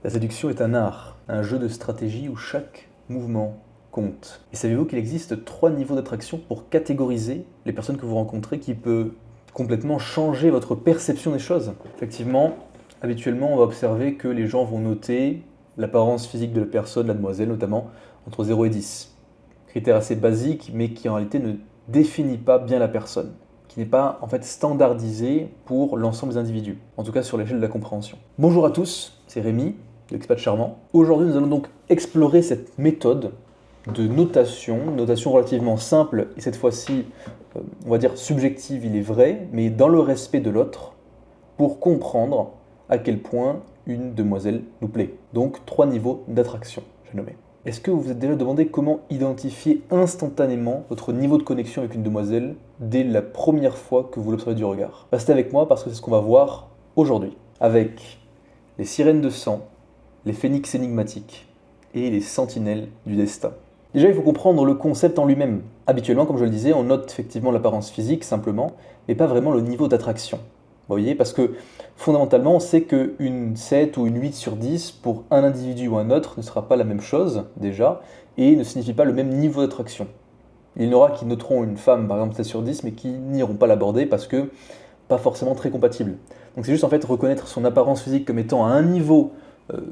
La séduction est un art, un jeu de stratégie où chaque mouvement compte. Et savez-vous qu'il existe 3 niveaux d'attraction pour catégoriser les personnes que vous rencontrez qui peut complètement changer votre perception des choses? Effectivement, habituellement, on va observer que les gens vont noter l'apparence physique de la personne, la demoiselle notamment, entre 0 et 10. Critère assez basique, mais qui en réalité ne définit pas bien la personne, qui n'est pas en fait standardisé pour l'ensemble des individus, en tout cas sur l'échelle de la compréhension. Bonjour à tous, c'est Rémi, de Expat Charmant. Aujourd'hui, nous allons donc explorer cette méthode de notation relativement simple, et cette fois-ci, on va dire subjective, il est vrai, mais dans le respect de l'autre, pour comprendre à quel point une demoiselle nous plaît. Donc 3 niveaux d'attraction, j'ai nommé. Est-ce que vous vous êtes déjà demandé comment identifier instantanément votre niveau de connexion avec une demoiselle dès la première fois que vous l'observez du regard? Restez avec moi parce que c'est ce qu'on va voir aujourd'hui, avec les sirènes de sang, les phénix énigmatiques et les sentinelles du destin. Déjà, il faut comprendre le concept en lui-même. Habituellement, comme je le disais, on note effectivement l'apparence physique simplement, mais pas vraiment le niveau d'attraction. Vous voyez, parce que fondamentalement, on sait qu'une 7 ou une 8 sur 10 pour un individu ou un autre ne sera pas la même chose, déjà, et ne signifie pas le même niveau d'attraction. Il y en aura qui noteront une femme, par exemple 7 sur 10, mais qui n'iront pas l'aborder parce que pas forcément très compatible. Donc c'est juste en fait reconnaître son apparence physique comme étant à un niveau,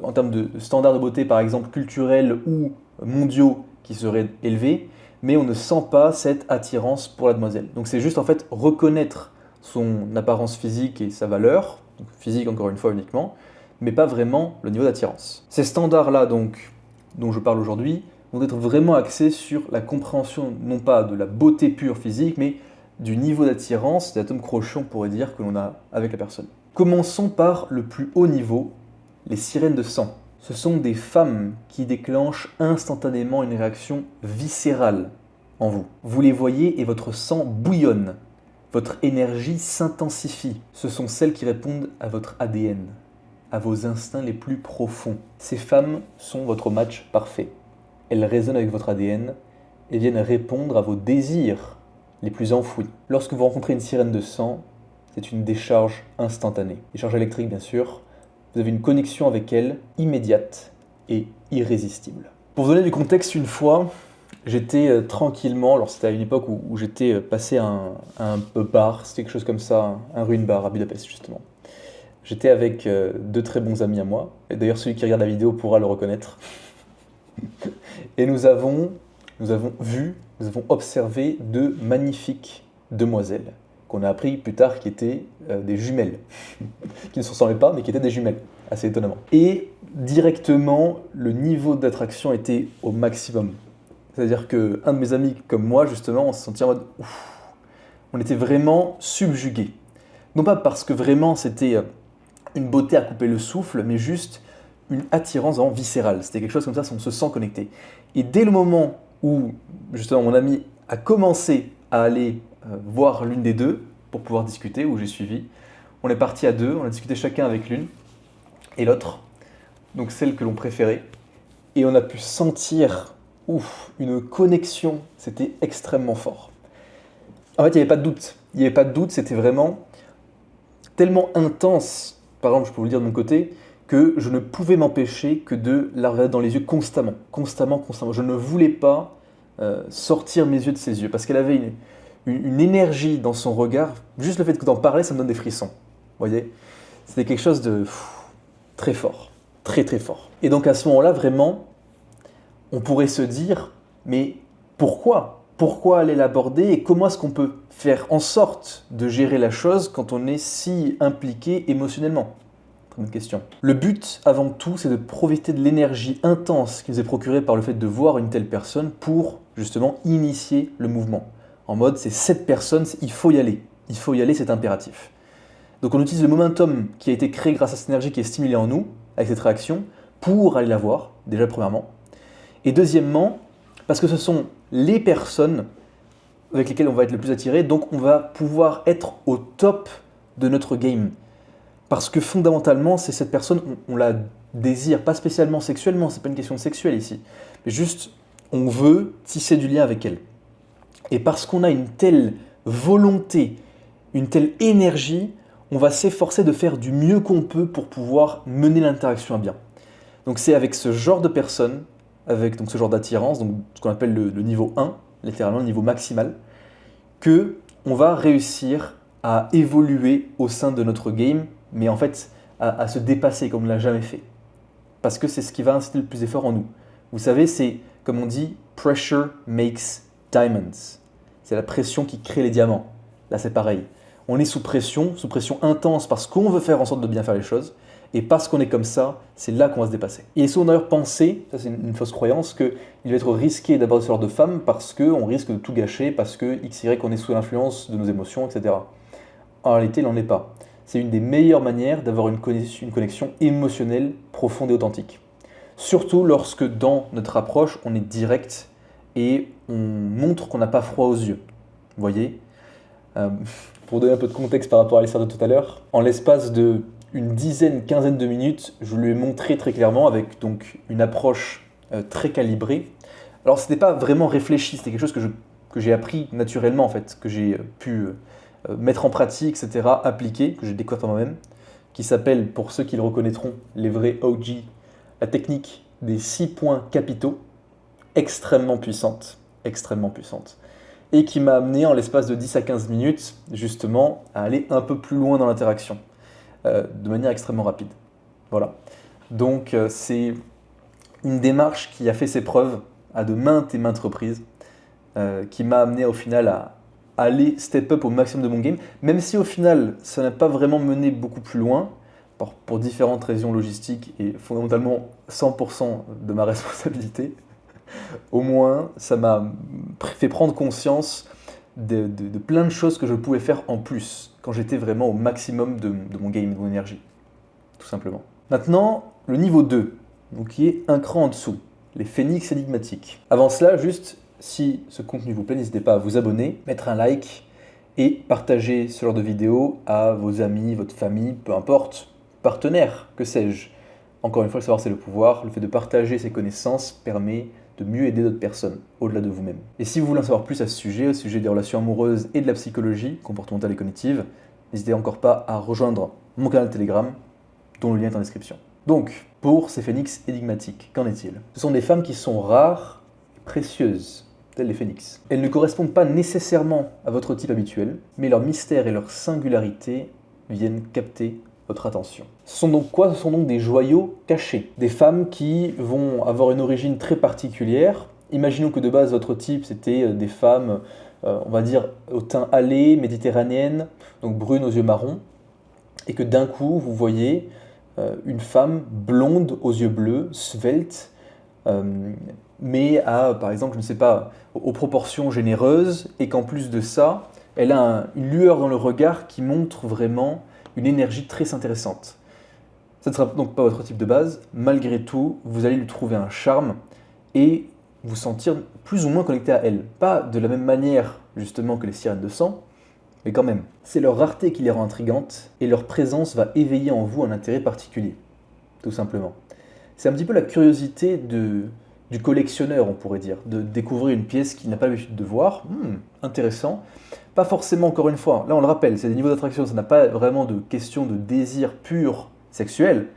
en termes de standards de beauté, par exemple culturels ou mondiaux, qui seraient élevés, mais on ne sent pas cette attirance pour la demoiselle. Donc c'est juste en fait reconnaître son apparence physique et sa valeur, donc physique encore une fois uniquement, mais pas vraiment le niveau d'attirance. Ces standards-là donc, dont je parle aujourd'hui, vont être vraiment axés sur la compréhension non pas de la beauté pure physique, mais du niveau d'attirance, d'atome crochet on pourrait dire, que l'on a avec la personne. Commençons par le plus haut niveau, les sirènes de sang. Ce sont des femmes qui déclenchent instantanément une réaction viscérale en vous. Vous les voyez et votre sang bouillonne. Votre énergie s'intensifie. Ce sont celles qui répondent à votre ADN, à vos instincts les plus profonds. Ces femmes sont votre match parfait. Elles résonnent avec votre ADN et viennent répondre à vos désirs les plus enfouis. Lorsque vous rencontrez une sirène de sang, c'est une décharge instantanée. Décharge électrique bien sûr. Vous avez une connexion avec elle immédiate et irrésistible. Pour vous donner du contexte, une fois, j'étais tranquillement, alors c'était à une époque où j'étais passé à un bar, c'était quelque chose comme ça, un ruin bar à Budapest justement. J'étais avec 2 très bons amis à moi, et d'ailleurs celui qui regarde la vidéo pourra le reconnaître. Et nous avons observé 2 magnifiques demoiselles, qu'on a appris plus tard qui étaient des jumelles, qui ne se ressemblaient pas, mais qui étaient des jumelles, assez étonnamment. Et directement, le niveau d'attraction était au maximum. C'est-à-dire qu'un de mes amis comme moi, justement, on se sentait en mode ouf, on était vraiment subjugués. Non pas parce que vraiment c'était une beauté à couper le souffle, mais juste une attirance vraiment viscérale. C'était quelque chose comme ça, on se sent connecté. Et dès le moment où, justement, mon ami a commencé à aller voir l'une des 2 pour pouvoir discuter, où j'ai suivi, on est parti à 2, on a discuté chacun avec l'une et l'autre, donc celle que l'on préférait, et on a pu sentir une connexion, c'était extrêmement fort. En fait, il n'y avait pas de doute, c'était vraiment tellement intense, par exemple, je peux vous le dire de mon côté, que je ne pouvais m'empêcher que de la regarder dans les yeux constamment. Je ne voulais pas sortir mes yeux de ses yeux, parce qu'elle avait une énergie dans son regard. Juste le fait que d'en parler, ça me donne des frissons. Vous voyez? C'était quelque chose de très fort, très très fort. Et donc à ce moment-là, vraiment, on pourrait se dire, mais pourquoi? Pourquoi aller l'aborder et comment est-ce qu'on peut faire en sorte de gérer la chose quand on est si impliqué émotionnellement? Très bonne question. Le but, avant tout, c'est de profiter de l'énergie intense qui nous est procurée par le fait de voir une telle personne pour, justement, initier le mouvement. En mode, c'est cette personne, il faut y aller. Il faut y aller, c'est impératif. Donc on utilise le momentum qui a été créé grâce à cette énergie qui est stimulée en nous, avec cette réaction, pour aller la voir, déjà premièrement. Et deuxièmement, parce que ce sont les personnes avec lesquelles on va être le plus attiré, donc on va pouvoir être au top de notre game. Parce que fondamentalement, c'est cette personne, on la désire, pas spécialement sexuellement, c'est pas une question sexuelle ici, mais juste on veut tisser du lien avec elle. Et parce qu'on a une telle volonté, une telle énergie, on va s'efforcer de faire du mieux qu'on peut pour pouvoir mener l'interaction à bien. Donc c'est avec ce genre de personnes, avec donc ce genre d'attirance, donc ce qu'on appelle le niveau 1, littéralement le niveau maximal, que on va réussir à évoluer au sein de notre game, mais en fait à se dépasser comme on ne l'a jamais fait. Parce que c'est ce qui va inciter le plus d'effort en nous. Vous savez, c'est comme on dit, pressure makes diamonds. C'est la pression qui crée les diamants. Là c'est pareil. On est sous pression intense parce qu'on veut faire en sorte de bien faire les choses. Et parce qu'on est comme ça, c'est là qu'on va se dépasser. Et ils sont d'ailleurs pensé, ça c'est une fausse croyance, qu'il va être risqué d'aborder ce genre de femme parce qu'on risque de tout gâcher, parce que X, Y, on est sous l'influence de nos émotions, etc. En réalité, il n'en est pas. C'est une des meilleures manières d'avoir une connexion émotionnelle profonde et authentique. Surtout lorsque dans notre approche, on est direct et on montre qu'on n'a pas froid aux yeux. Vous voyez Pour donner un peu de contexte par rapport à l'histoire de tout à l'heure, en l'espace de une dizaine, quinzaine de minutes, je lui ai montré très clairement avec donc une approche très calibrée. Alors ce n'était pas vraiment réfléchi, c'était quelque chose que j'ai appris naturellement en fait, que j'ai pu mettre en pratique, etc., appliquer, que j'ai découvert par moi-même, qui s'appelle, pour ceux qui le reconnaîtront, les vrais OG, la technique des 6 points capitaux, extrêmement puissante, et qui m'a amené en l'espace de 10 à 15 minutes, justement, à aller un peu plus loin dans l'interaction. De manière extrêmement rapide. Voilà. Donc c'est une démarche qui a fait ses preuves à de maintes et maintes reprises, qui m'a amené au final à aller step up au maximum de mon game, même si au final ça n'a pas vraiment mené beaucoup plus loin, pour différentes raisons logistiques et fondamentalement 100% de ma responsabilité. Au moins ça m'a fait prendre conscience de plein de choses que je pouvais faire en plus, quand j'étais vraiment au maximum de mon game, de mon énergie, tout simplement. Maintenant, le niveau 2, donc qui est un cran en dessous, les phénix énigmatiques. Avant cela, juste, si ce contenu vous plaît, n'hésitez pas à vous abonner, mettre un like et partager ce genre de vidéo à vos amis, votre famille, peu importe, partenaires, que sais-je. Encore une fois, le savoir c'est le pouvoir, le fait de partager ses connaissances permet de mieux aider d'autres personnes, au-delà de vous-même. Et si vous voulez en savoir plus à ce sujet, au sujet des relations amoureuses et de la psychologie comportementale et cognitive, n'hésitez encore pas à rejoindre mon canal Telegram, dont le lien est en description. Donc, pour ces phénix énigmatiques, qu'en est-il? Ce sont des femmes qui sont rares et précieuses, telles les phénix. Elles ne correspondent pas nécessairement à votre type habituel, mais leur mystère et leur singularité viennent capter votre attention. Ce sont donc quoi? Ce sont donc des joyaux cachés. Des femmes qui vont avoir une origine très particulière. Imaginons que de base, votre type, c'était des femmes, on va dire, au teint hâlé, méditerranéennes, donc brunes aux yeux marrons, et que d'un coup, vous voyez une femme blonde aux yeux bleus, svelte, mais à, par exemple, je ne sais pas, aux proportions généreuses, et qu'en plus de ça, elle a une lueur dans le regard qui montre vraiment une énergie très intéressante. Ça ne sera donc pas votre type de base, malgré tout, vous allez lui trouver un charme et vous sentir plus ou moins connecté à elle. Pas de la même manière, justement, que les sirènes de sang, mais quand même. C'est leur rareté qui les rend intrigantes et leur présence va éveiller en vous un intérêt particulier, tout simplement. C'est un petit peu la curiosité du collectionneur, on pourrait dire, de découvrir une pièce qu'il n'a pas l'habitude de voir. Intéressant. Pas forcément, encore une fois, là on le rappelle, c'est des niveaux d'attraction, ça n'a pas vraiment de question de désir pur sexuel,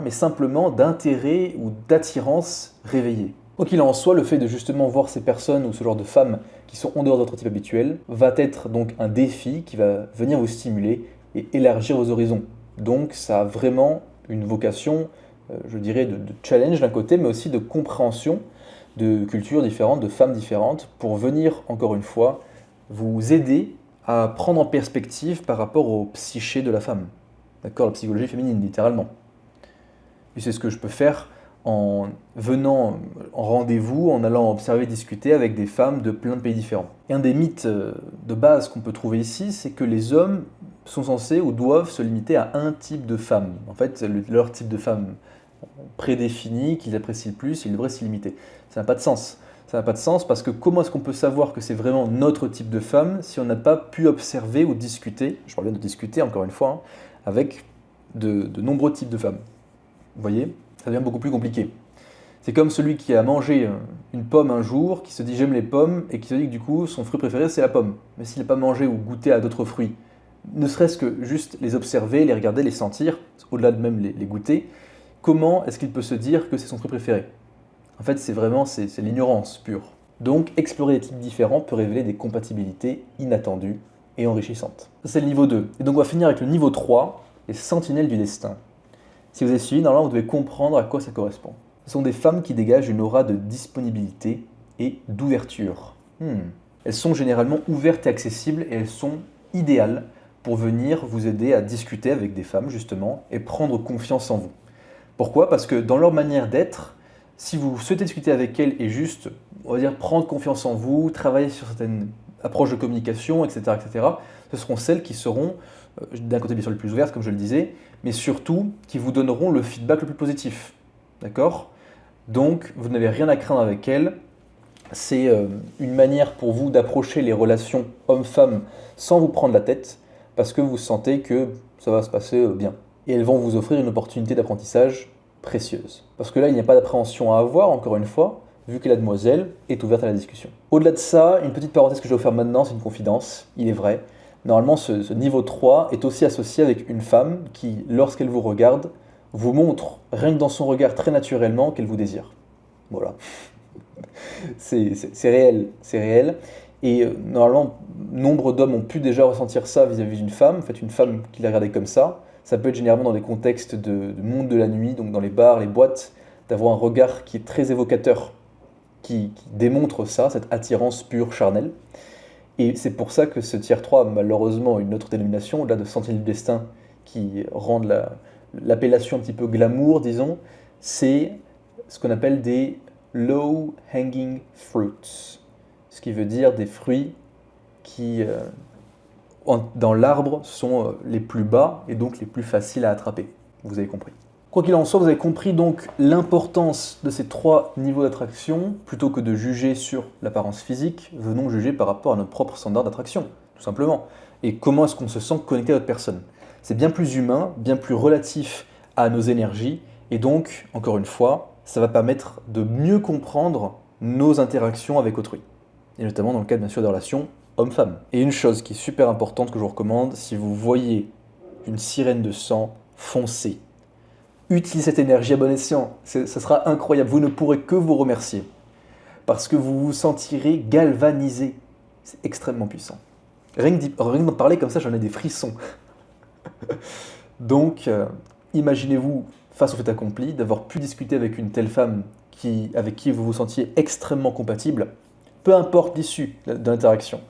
mais simplement d'intérêt ou d'attirance réveillée. Quoi qu'il en soit, le fait de justement voir ces personnes ou ce genre de femmes qui sont en dehors de votre type habituel va être donc un défi qui va venir vous stimuler et élargir vos horizons. Donc ça a vraiment une vocation, je dirais, de challenge d'un côté, mais aussi de compréhension de cultures différentes, de femmes différentes, pour venir, encore une fois, vous aider à prendre en perspective par rapport au psyché de la femme. D'accord, la psychologie féminine, littéralement. Et c'est ce que je peux faire en venant en rendez-vous, en allant observer, discuter avec des femmes de plein de pays différents. Et un des mythes de base qu'on peut trouver ici, c'est que les hommes sont censés ou doivent se limiter à un type de femme. En fait, leur type de femme prédéfini, qu'ils apprécient le plus, ils devraient s'y limiter. Ça n'a pas de sens. Ça n'a pas de sens parce que comment est-ce qu'on peut savoir que c'est vraiment notre type de femme si on n'a pas pu observer ou discuter, je parle bien de discuter encore une fois, avec de nombreux types de femmes. Vous voyez, ça devient beaucoup plus compliqué. C'est comme celui qui a mangé une pomme un jour, qui se dit j'aime les pommes, et qui se dit que du coup son fruit préféré c'est la pomme. Mais s'il n'a pas mangé ou goûté à d'autres fruits, ne serait-ce que juste les observer, les regarder, les sentir, au-delà de même les goûter, comment est-ce qu'il peut se dire que c'est son fruit préféré? En fait, c'est l'ignorance pure. Donc, explorer des types différents peut révéler des compatibilités inattendues et enrichissantes. Ça, c'est le niveau 2. Et donc, on va finir avec le niveau 3, les sentinelles du destin. Si vous avez suivi, normalement, vous devez comprendre à quoi ça correspond. Ce sont des femmes qui dégagent une aura de disponibilité et d'ouverture. Elles sont généralement ouvertes et accessibles et elles sont idéales pour venir vous aider à discuter avec des femmes, justement, et prendre confiance en vous. Pourquoi? Parce que dans leur manière d'être, si vous souhaitez discuter avec elles et juste, on va dire, prendre confiance en vous, travailler sur certaines approches de communication, etc., ce seront celles qui seront, d'un côté bien sûr les plus ouvertes, comme je le disais, mais surtout qui vous donneront le feedback le plus positif. D'accord? Donc, vous n'avez rien à craindre avec elles. C'est une manière pour vous d'approcher les relations hommes-femmes sans vous prendre la tête, parce que vous sentez que ça va se passer bien. Et elles vont vous offrir une opportunité d'apprentissage précieuse. Parce que là, il n'y a pas d'appréhension à avoir, encore une fois, vu que la demoiselle est ouverte à la discussion. Au-delà de ça, une petite parenthèse que je vais vous faire maintenant, c'est une confidence, il est vrai. Normalement, ce niveau 3 est aussi associé avec une femme qui, lorsqu'elle vous regarde, vous montre, rien que dans son regard très naturellement, qu'elle vous désire. Voilà. C'est réel, c'est réel. Et normalement, nombre d'hommes ont pu déjà ressentir ça vis-à-vis d'une femme. En fait, une femme qui les regardait comme ça peut être généralement dans des contextes de monde de la nuit, donc dans les bars, les boîtes, d'avoir un regard qui est très évocateur, qui démontre ça, cette attirance pure, charnelle. Et c'est pour ça que ce tier 3 a malheureusement une autre dénomination, au-delà de sentinelle du destin, qui rendent l'appellation un petit peu glamour, disons, c'est ce qu'on appelle des low hanging fruits, ce qui veut dire des fruits qui, dans l'arbre, sont les plus bas et donc les plus faciles à attraper. Vous avez compris. Quoi qu'il en soit, vous avez compris donc l'importance de ces 3 niveaux d'attraction. Plutôt que de juger sur l'apparence physique, venons juger par rapport à notre propre standard d'attraction, tout simplement. Et comment est-ce qu'on se sent connecté à notre personne. C'est bien plus humain, bien plus relatif à nos énergies, et donc, encore une fois, ça va permettre de mieux comprendre nos interactions avec autrui. Et notamment dans le cadre, bien sûr, des relations homme-femme. Et une chose qui est super importante que je vous recommande, si vous voyez une sirène de sang, foncez. Utilisez cette énergie à bon escient, ça sera incroyable, vous ne pourrez que vous remercier. Parce que vous vous sentirez galvanisé. C'est extrêmement puissant. Rien que d'en parler comme ça, j'en ai des frissons. Donc, imaginez-vous, face au fait accompli, d'avoir pu discuter avec une telle femme avec qui vous vous sentiez extrêmement compatible, peu importe l'issue de l'interaction.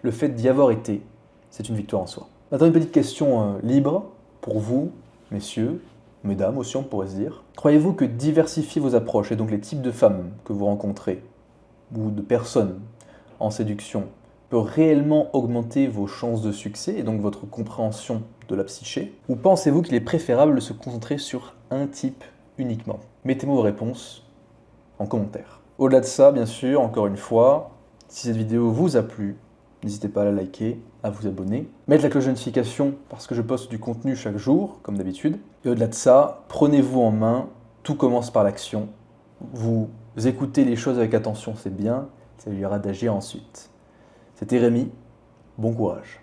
Le fait d'y avoir été, c'est une victoire en soi. Maintenant, une petite question libre pour vous, messieurs, mesdames aussi, on pourrait se dire. Croyez-vous que diversifier vos approches, et donc les types de femmes que vous rencontrez, ou de personnes en séduction, peut réellement augmenter vos chances de succès, et donc votre compréhension de la psyché? Ou pensez-vous qu'il est préférable de se concentrer sur un type uniquement? Mettez-moi vos réponses en commentaire. Au-delà de ça, bien sûr, encore une fois, si cette vidéo vous a plu, n'hésitez pas à la liker, à vous abonner, mettre la cloche de notification parce que je poste du contenu chaque jour, comme d'habitude. Et au-delà de ça, prenez-vous en main, tout commence par l'action. Vous écoutez les choses avec attention, c'est bien, ça lui ira d'agir ensuite. C'était Rémi, bon courage.